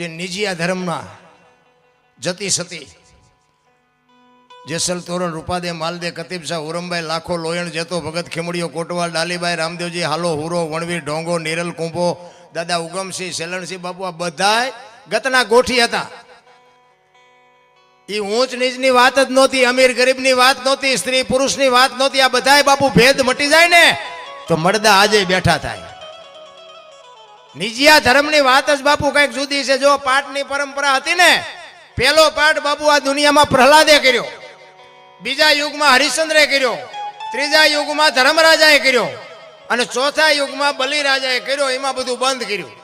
જે નિજીયા ધર્મના જતી સતી જેસલ તોરણ રૂપાદે માલદે કતીબ શાહ ઉરમભાઈ લાખો લોયણ જેતો ભગત ખેમડીઓ કોટવાલ ડાલીભાઈ રામદેવજી હાલો હુરો વણવીર ઢોંગો નિરલ કુંભો દાદા ઉગમસિંહ સેલણસિંહ બાપુ આ બધાય ગતના ગોઠી હતા. એ ઊંચ નીચની વાત જ નહોતી, અમીર ગરીબની વાત નહોતી, સ્ત્રી પુરુષની વાત નહોતી. આ બધાય બાપુ ભેદ મટી જાય ને તો મળદા આજે બેઠા થાય. નિજીયા ધર્મની વાત જ બાપુ કઈક જુદી છે. જો પાઠની પરંપરા હતી ને, પેલો પાઠ બાપુ આ દુનિયામાં પ્રહલાદે કર્યો, બીજા યુગમાં હરિશ્ચંદ્રે કર્યો, ત્રીજા યુગમાં ધર્મરાજાએ કર્યો અને ચોથા યુગમાં બલિરાજાએ કર્યો. એમાં બધું બંધ કર્યું.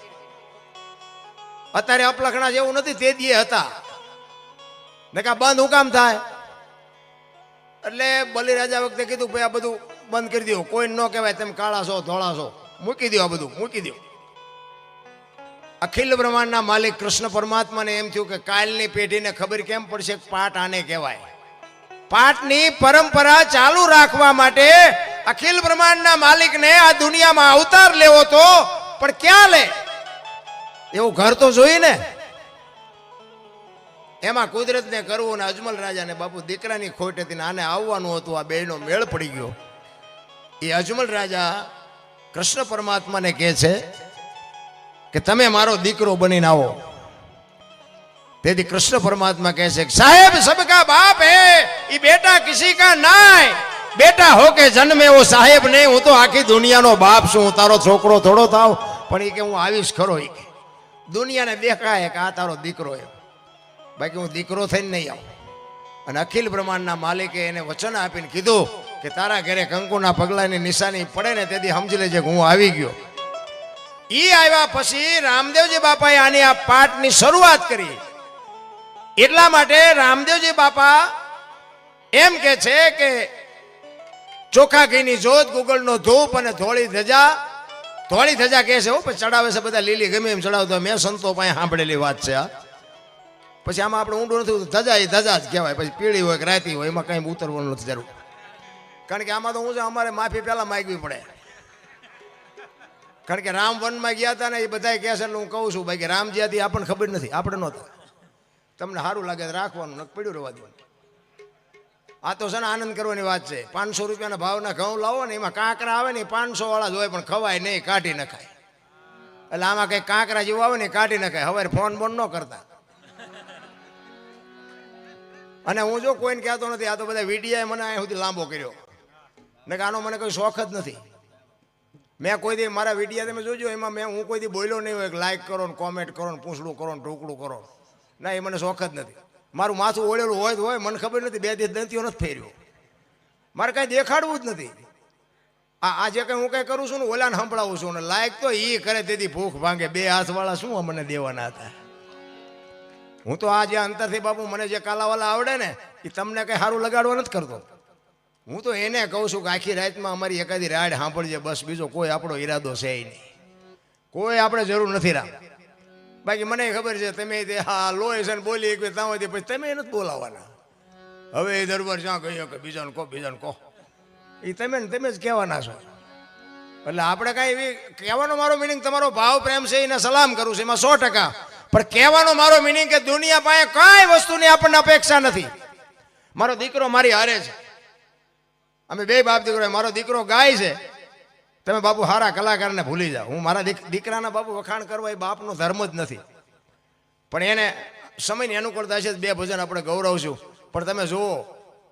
અત્યારે અપલખણા જેવું નથી, તે દીએ હતા ને કા બંધ હું કામ થાય. એટલે બલિરાજા વખતે કીધું ભાઈ આ બધું બંધ કરી દો, કોઈ ન કહેવાય તમે કાળા છો ધોળા છો, મૂકી દો, આ બધું મૂકી દો. અખિલ બ્રહ્માંડના માલિક કૃષ્ણ પરમાત્માને એમ થયું કે કાલની પેઢીને ખબર કેમ પડશે કે પાઠ આને કહેવાય. પાઠની પરંપરા ચાલુ રાખવા માટે અખિલ બ્રહ્માંડના માલિકને આ દુનિયામાં અવતાર લેવો તો પણ ક્યાં લે, એવું ઘર તો જોઈ ને. એમાં કુદરતને કરવું ને અજમલ રાજાને બાપુ દીકરાની ખોટ હતી ને આને આવવાનું હતું. આ બેનો મેળ પડી ગયો. એ અજમલ રાજા કૃષ્ણ પરમાત્માને કહે છે કે તમે મારો દીકરો બનીને આવો. તેથી કૃષ્ણ પરમાત્મા કહે છે સાહેબ સબકા બાપ હે, એ બેટા કિસી કા નાય, બેટા હો કે જન્મે વો સાહેબ નહીં. હું તો આખી દુનિયાનો બાપ છું, હું તારો છોકરો થોડો થાવ. પણ એ કે હું આવીશ ખરો. એ દુનિયાને દેખાય કે આ તારો દીકરો એમ, બાકી હું દીકરો થઈને નહીં આવું. અને અખિલ બ્રહ્માંડના માલિકે એને વચન આપીને કીધું કે તારા ઘરે કંકુના પગલાની નિશાની પડે ને તેથી સમજી લેજે કે હું આવી ગયો. ઈ આવ્યા પછી રામદેવજી બાપાએ આની આ પાઠની શરૂઆત કરી. એટલા માટે રામદેવજી બાપા એમ કે છે કે ચોખા ઘીની જોત, ગુગળનો ધૂપ અને ધોળી ધજા. ધોળી ધજા કહે છે પછી ચડાવે છે બધા, લીલી ગમે એમ ચડાવતો. મેં સંતો પાસે સાંભળેલી વાત છે આ. પછી આમાં આપણે ઊંડું નથી, ધજા એ ધજા જ કહેવાય. પછી પીળી હોય કે રાતી હોય એમાં કઈ ઉતરવાનું નથી જરૂર. કારણ કે આમાં તો હું છે અમારે માફી પહેલા માંગવી પડે. કારણ કે રામ વનમાં ગયા હતા ને એ બધા કહે છે, હું કહું છું ભાઈ કે રામજી હતી આપણને ખબર નથી, આપણે નહોતા. તમને સારું લાગે રાખવાનું, નક પડ્યું રહેવા દેવાનું. આ તો છે ને આનંદ કરવાની વાત છે. 500 રૂપિયાના ભાવના ઘઉં લાવો ને એમાં કાંકરા આવે ને 500 વાળા જ હોય પણ ખવાય નહીં, કાઢી નખાય. એટલે આમાં કઈ કાંકરા જેવું આવે ને કાઢી નખાય. હવે ફોન બોન ન કરતા. અને હું જો કોઈને કહેતો નથી, આ તો બધા વિડીયો મને અહીંયા સુધી લાંબો કર્યો ને કે આનો મને કોઈ શોખ જ નથી. મેં કોઈ દી મારા વિડીયો તમે જોજો, એમાં હું કોઈ દી બોલ્યો નહીં હોય લાઈક કરો ને કોમેન્ટ કરો ને પૂછડું કરો ને ઢોકળું કરો. ના, એ મને શોખ જ નથી. મારું માથું ઓળેલું હોય તો હોય, મને ખબર નથી. 2 દિવસ દંતીઓ નથી ફેર્યો. મારે કાંઈ દેખાડવું જ નથી. આ જે કંઈ હું કંઈ કરું છું ને ઓલાને સંભળાવું છું ને લાઈક તો એ કરે તેથી ભૂખ ભાંગે. 2 હાથવાળા શું મને દેવાના હતા. હું તો આ જે અંતરથી બાપુ મને જે કાલાવાલા આવડે ને એ તમને કંઈ સારું લગાડવા નથી કરતો. હું તો એને કહું છું કે આખી રાતમાં અમારી એકાદી રાડ સાંભળજે બસ, બીજો કોઈ આપણો ઈરાદો છે નહીં, કોઈ આપણે જરૂર નથી રામ. બાકી મને ખબર છે તમે હા લોહી છે ને બોલી ત્યાં પછી તમે નથી બોલાવવાના. હવે એ દરબાર જ્યાં કહ્યું કે બીજાને કહો, બીજાને કહો, એ તમે ને તમે જ કહેવાના છો. એટલે આપણે કાંઈ એવી કહેવાનો મારો મિનિંગ તમારો ભાવ પ્રેમ છે એને સલામ કરું છું એમાં 100%. પણ કહેવાનો મારો મિનિંગ કે દુનિયા પાસે કાંઈ વસ્તુની આપણને અપેક્ષા નથી. મારો દીકરો મારી હારે છે, અમે 2 બાપ દીકરો. મારો દીકરો ગાય છે, તમે બાપુ સારા કલાકારને ભૂલી જાઓ. હું મારા દીકરાના બાપુ વખાણ કરવા એ બાપનો ધર્મ જ નથી. પણ એને સમયની અનુકૂળતા છે 2 ભજન આપણે ગૌરવશું. પણ તમે જુઓ,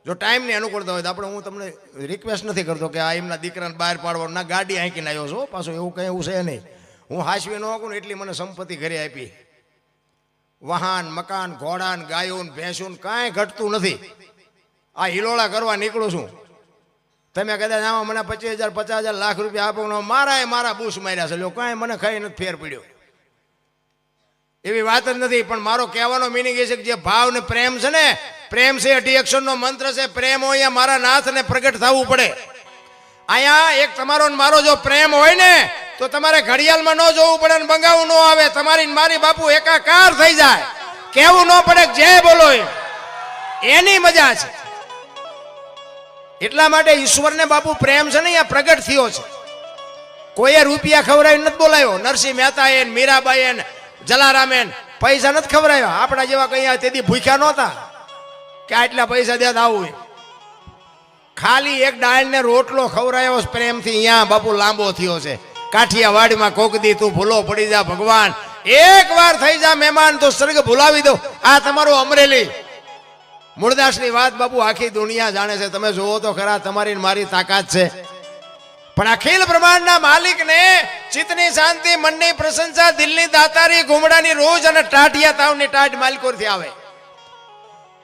જો ટાઈમની અનુકૂળતા હોય તો આપણે, હું તમને રિક્વેસ્ટ નથી કરતો કે આ એમના દીકરાને બહાર પાડવાનું. ના, ગાડી આંકીને આવ્યો છો પાછો, એવું કંઈ એવું છે નહીં. હું હાસવી ન શકું ને એટલી મને સંપત્તિ ઘરે આપી. વાહન, મકાન, ઘોડાન, ગાયોન, ભેંસુન કાંઈ ઘટતું નથી. આ હિલોળા કરવા નીકળું છું. તમે કદાચ આમાં મને 25,000 50,000 લાખ રૂપિયા આપો, મારા બૂસ માર્યા છે, કાંઈ મને ખાઈ નથી ફેર પડ્યો. એવી વાત જ નથી. પણ મારો કહેવાનો મિનિંગ એ છે કે જે ભાવ ને પ્રેમ છે ને, પ્રેમ છે 8 અક્ષરનો મંત્ર છે. પ્રેમ હોય અહીંયા મારા નાથને પ્રગટ થવું પડે. અહીંયા એક તમારો ને મારો જો પ્રેમ હોય ને તો તમારે ઘડિયાળમાં ન જોવું પડે ને બંગાવું ન આવે. તમારી મારી બાપુ એકાકાર થઈ જાય. કહેવું ન પડે જય બોલો, એની મજા છે. એટલા માટે ઈશ્વરને બાપુ પ્રેમ છે ને અહીંયા પ્રગટ થયો છે. કોઈએ રૂપિયા ખવડાવી નથી બોલાયો. નરસિંહ મહેતા, મીરાબાઈ, જલારામેન પૈસા નથી ખવડાવ્યા. આપણા જેવા કઈ તેથી ભૂખ્યા નહોતા કે આટલા પૈસા દે આવું. ખાલી એક ડાળને રોટલો ખવડાયો પ્રેમથી. અહીંયા બાપુ લાંબો થયો છે. કાઠિયાવાડમાં કોકદી તું ભૂલો પડી જા ભગવાન, એક વાર થઈ જા મહેમાન તો સ્વર્ગ ભૂલાવી દો. આ તમારું અમરેલી મૂળદાસની વાત બાપુ આખી દુનિયા જાણે છે. તમે જોવો તો ખરા, તમારી મારી તાકાત છે. પણ અખિલ બ્રહ્માંડના માલિકને ચિત્તની શાંતિ, મનની પ્રશંસા, દિલની દાતારી, ઘુમડાની રોજ અને ટાઢિયા તાવની ટાઢ માલિકોથી આવે.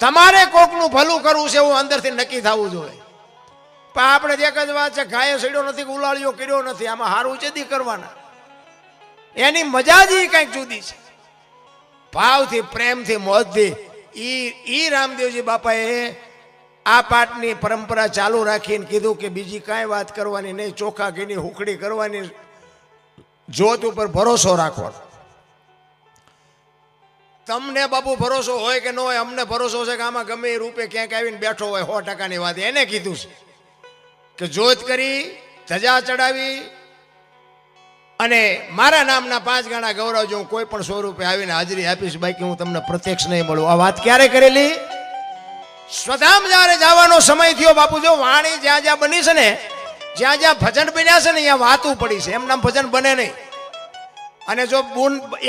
તમારે કોકનું ભલું કરવું છે એવું અંદરથી નક્કી થવું જોઈએ. પણ આપણે એક જ વાત છે, ગાયો સડ્યો નથી, ઉલાળ્યો કર્યો નથી. આમાં હારું ચેદી કરવાના, એની મજા જ કંઈક જુદી છે. ભાવથી, પ્રેમથી, મોજથી ઈ રામદેવજી બાપાએ આ પાઠની પરંપરા ચાલુ રાખીને કીધું કે બીજી કાંઈ વાત કરવાની નહીં, ચોખા ઘીની હુકડી કરવાની, જોત ઉપર ભરોસો રાખવાનો. તમને બાપુ ભરોસો હોય કે ન હોય, અમને ભરોસો છે કે આમાં ગમે એ રૂપે ક્યાંક આવીને બેઠો હોય 100%ની વાત. એને કીધું છે કે જોત કરી, ધજા ચડાવી અને મારા નામના 5 ગણા ગૌરવ જો હું કોઈ પણ 100 રૂપિયા આવીને હાજરી આપીશ, બાકી હું તમને પ્રત્યક્ષ નહીં મળું. આ વાત ક્યારે કરેલી? સ્વધામ જ્યારે જવાનો સમય થયો બાપુ. જો વાણી જ્યાં જ્યાં બની છે ને, જ્યાં જ્યાં ભજન બન્યા છે ને, અહીંયા વાતું પડી છે. એમ નામ ભજન બને નહીં. અને જો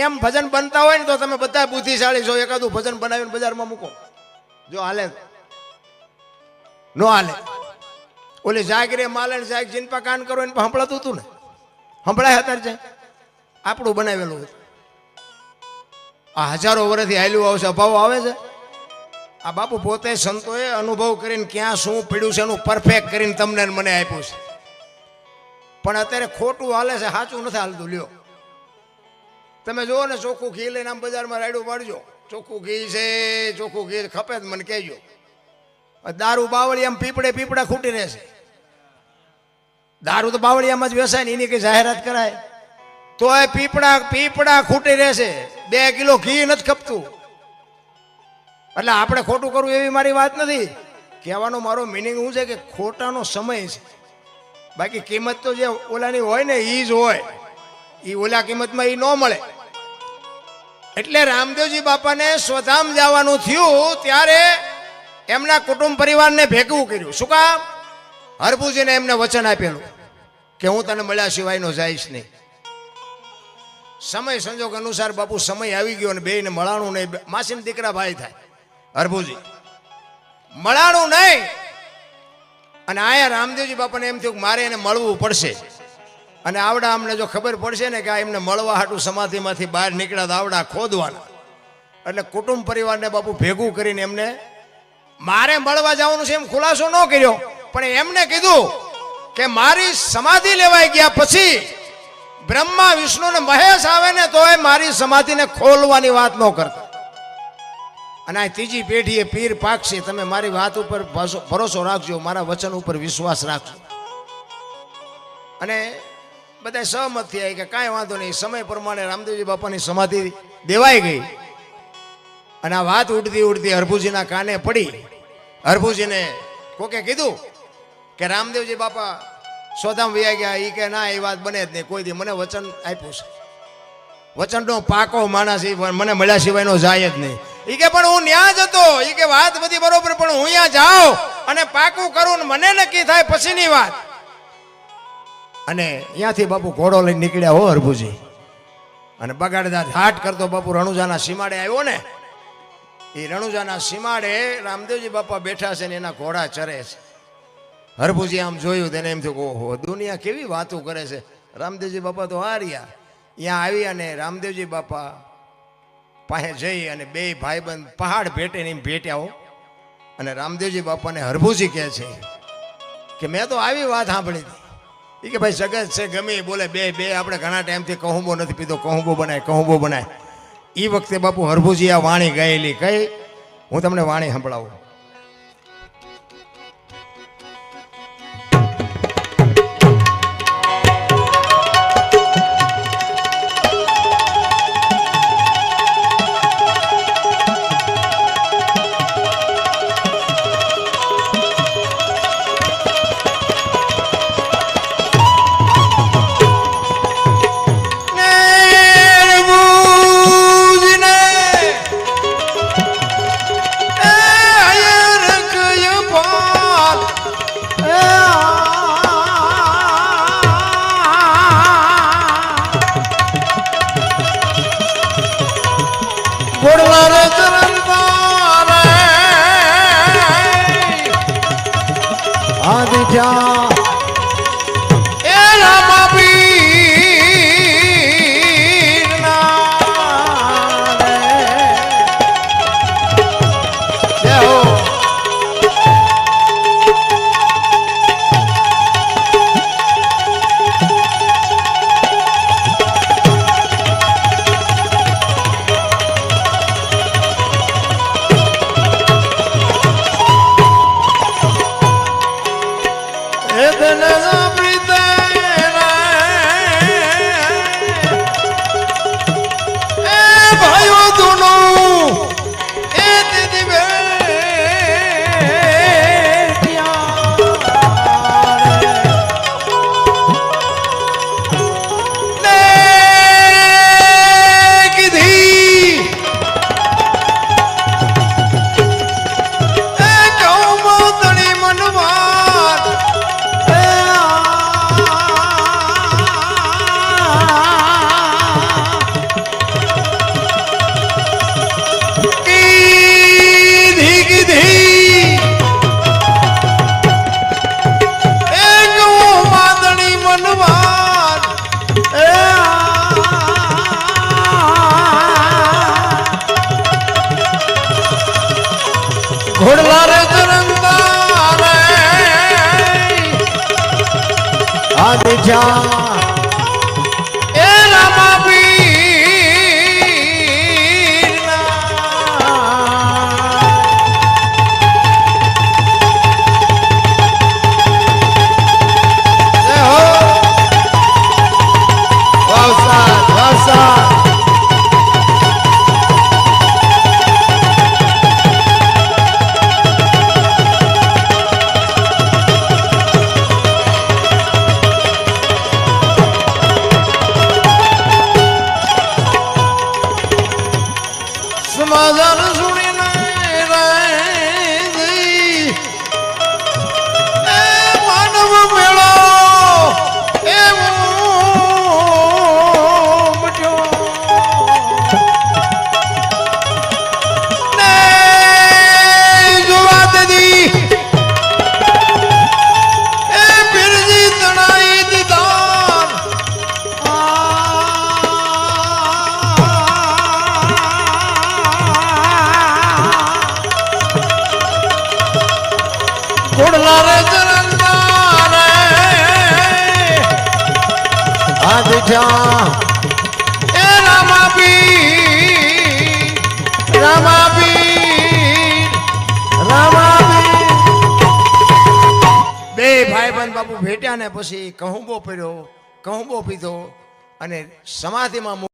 એમ ભજન બનતા હોય ને તો તમે બધા બુદ્ધિશાળી છો. એકાદું ભજન બનાવીને બજારમાં મૂકો, જો હાલે નો હાલે. ઓલી જાગીરે માલણ જાગ જીનપા કાન કરો એને સંભળાતું હતું ને, સંભળાય અત્યારે છે. આપણું બનાવેલું હતું. આ હજારો વર્ષથી હાલ્યું આવશે, અભાવ આવે છે. આ બાપુ પોતે સંતોએ અનુભવ કરીને ક્યાં શું પીડ્યું છે એનું પરફેક્ટ કરીને તમને મને આપ્યું છે. પણ અત્યારે ખોટું હાલે છે, સાચું નથી હાલતું. લ્યો તમે જુઓ ને, ચોખ્ખું ઘી લઈને આમ બજારમાં રાયડું પાડજો, ચોખ્ખું ઘી છે, ચોખ્ખું ઘી ખપે જ મને કહેજો. દારૂ બાવળિયામાં પીપળા ખૂટી રહેશે. દારૂ તો બાવળિયામાં જ વેચાય ને, એની કઈ જાહેરાત કરાય તો એ પીપળા ખૂટી રહેશે. 2 કિલો ઘી નથી ખપતું. એટલે આપણે ખોટું કરવું એવી મારી વાત નથી. કહેવાનો મારો મિનિંગ શું છે કે ખોટાનો સમય છે. બાકી કિંમત તો જે ઓલાની હોય ને એ જ હોય. એ ઓલા કિંમતમાં એ ન મળે. એટલે રામદેવજી બાપાને સ્વધામ જવાનું થયું ત્યારે એમના કુટુંબ પરિવારને ભેગું કર્યું. શું કામ? હરભુજીને એમને વચન આપેલું કે હું તને મળ્યા સિવાયનો જઈશ નહીં. સમય સંજોગ અનુસાર બાપુ સમય આવી ગયો અને બેયને મળાણું નહીં. માસીના દીકરા ભાઈ થાય હરભુજી, મળાણું નહીં. અને આયા રામદેવજી બાપાને એમ થયું કે મારે એને મળવું પડશે. અને આવડા અમને જો ખબર પડશે ને કે આ એમને મળવા હાટું સમાધિમાંથી બહાર નીકળ્યા તો આવડા ખોદવાના. એટલે કુટુંબ પરિવારને બાપુ ભેગું કરીને એમને મારે મળવા જવાનું છે એમ ખુલાસો ન કર્યો, પણ એમને કીધું કે મારી સમાધિ લેવાઈ ગયા પછી બ્રહ્મા વિષ્ણુ ને મહેશ આવે ને તો એ મારી સમાધિને ખોલવાની વાત ન કરતા. અને આ ત્રીજી પેઢીએ પીર પાકશે. તમે મારી વાત ઉપર ભરોસો રાખજો, મારા વચન ઉપર વિશ્વાસ રાખજો. અને બધા સહમત થયા કે કાંઈ વાંધો નહીં. સમય પ્રમાણે રામદેવજી બાપાની સમાધિ દેવાઈ ગઈ. અને આ વાત ઉડતી હરભુજીના કાને પડી. હરભુજીને કોકે કીધું કે રામદેવજી બાપા સ્વધામ વયા ગયા. એ કે ના, એ વાત બને જ નહીં. કોઈ દી મને વચન આપ્યું છે, વચનનો પાકો માણસ મને મળ્યા સિવાયનો જાય જ નહીં. એ કે પણ હું ન્યા જ હતો. એ કે વાત બધી બરોબર, પણ હું અહીંયા જાઉં અને પાકું કરું ને મને નક્કી થાય પછીની વાત. અને અહીંયાથી બાપુ ઘોડો લઈને નીકળ્યા હો હરભુજી. અને બગાડદાર હાટ કરતો બાપુ રણુજાના સીમાડે આવ્યો ને. એ રણુજાના સીમાડે રામદેવજી બાપા બેઠા છે ને એના ઘોડા ચરે છે. હરભુજી આમ જોયું તેને એમ થયું ઓહો, દુનિયા કેવી વાતો કરે છે. રામદેવજી બાપા તો હાર્યા. અહીંયા આવી અને રામદેવજી બાપા પાસે જઈ અને 2 ભાઈબંધ પહાડ ભેટે ને એમ ભેટ્યા હો. અને રામદેવજી બાપાને હરભુજી કહે છે કે મેં તો આવી વાત સાંભળી હતી. એ કે ભાઈ જગત છે ગમે એ બોલે, બે આપણે ઘણા ટાઈમથી કહુંબો નથી પીધો, કહુંબો બનાય. એ વખતે બાપુ હરભુજી આ વાણી ગાયેલી કઈ હું તમને વાણી સંભળાવું. ઘોડલા રે ચરણ તારે આદિ જા એ રામા પીર ના રે જય હો ઘોડલા રે ચરંદા રે આદિ જા એ રામા પીર ના જય હો વાવસાદ વાવસાદ સમાધાન સુણીને રાજી એ માનવ મેળો એ મટ્યો ને જોવા દીધી એ પીરજી તણાઈ દીધાર ઘોડલા રે ચરંદા રે આદિ જા એ રામા પીર રામા પીર રામા પીર બે ભાઈબંધ બાપુ ભેટ્યા ને પછી કહુંબો પડ્યો કહુંબો પીધો અને સમાધિમાં